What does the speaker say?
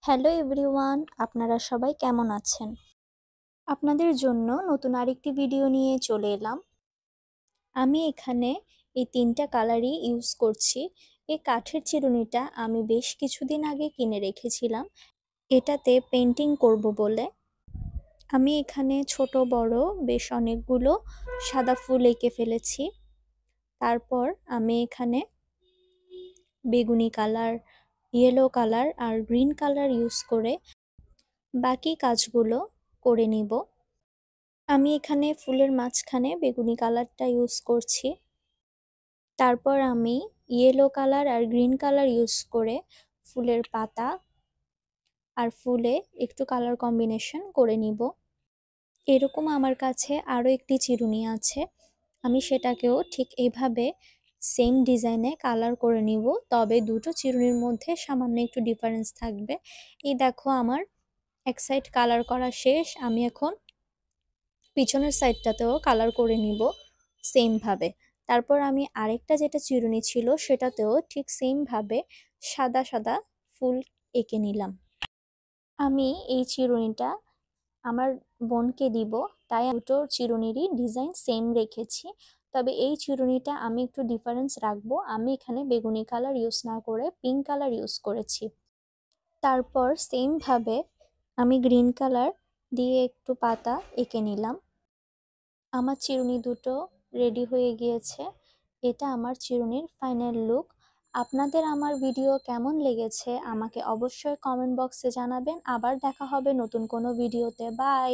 Hello everyone, আপনারা সবাই কেমন আছেন? আপনাদের জন্য নতুন আরেকটি ভিডিও নিয়ে চলে এলাম। আমি এখানে এই ৩টা কালারই ইউজ করছি। এই কাঠের চিরুনিটা আমি বেশ কিছুদিন আগে কিনে রেখেছিলাম এটাতে পেন্টিং করব বলে। আমি এখানে ছোট বড় বেশ অনেকগুলো সাদা ফুল এঁকে ফেলেছি। তারপর আমি এখানে বেগুনি কালার, ইয়েলো কালার আর গ্রিন কালার ইউজ করে বাকি কাজগুলো করে নিব। আমি এখানে ফুলের মাঝখানে বেগুনি কালারটা ইউজ করছি। তারপর আমি ইয়েলো কালার আর গ্রিন কালার ইউজ করে ফুলের পাতা আর ফুলে একটু কালার কম্বিনেশন করে নিব। এরকম আমার কাছে আরও একটি চিরুনি আছে, আমি সেটাকেও ঠিক এইভাবে সেম ডিজাইনে কালার করে নিব, তবে দুটো চিরুনির মধ্যে সামান্য একটু ডিফারেন্স থাকবে। এই দেখো আমার এক সাইড কালার করা শেষ, আমি এখন পিছনের সাইডটাতেও কালার করে নিব সেমভাবে। তারপর আমি আরেকটা যেটা চিরুনি ছিল সেটাতেও ঠিক সেমভাবে সাদা সাদা ফুল এঁকে নিলাম। আমি এই চিরুনিটা আমার বোনকে দিব, তাই দুটো চিরুনিরই ডিজাইন সেম রেখেছি। তবে এই চিরুনিটা আমি একটু ডিফারেন্স রাখবো, আমি এখানে বেগুনি কালার ইউজ না করে পিঙ্ক কালার ইউজ করেছি। তারপর সেমভাবে আমি গ্রিন কালার দিয়ে একটু পাতা এঁকে নিলাম। আমার চিরুনি দুটো রেডি হয়ে গিয়েছে। এটা আমার চিরুনির ফাইনাল লুক। আপনাদের আমার ভিডিও কেমন লেগেছে আমাকে অবশ্যই কমেন্ট বক্সে জানাবেন। আবার দেখা হবে নতুন কোনো ভিডিওতে। বাই।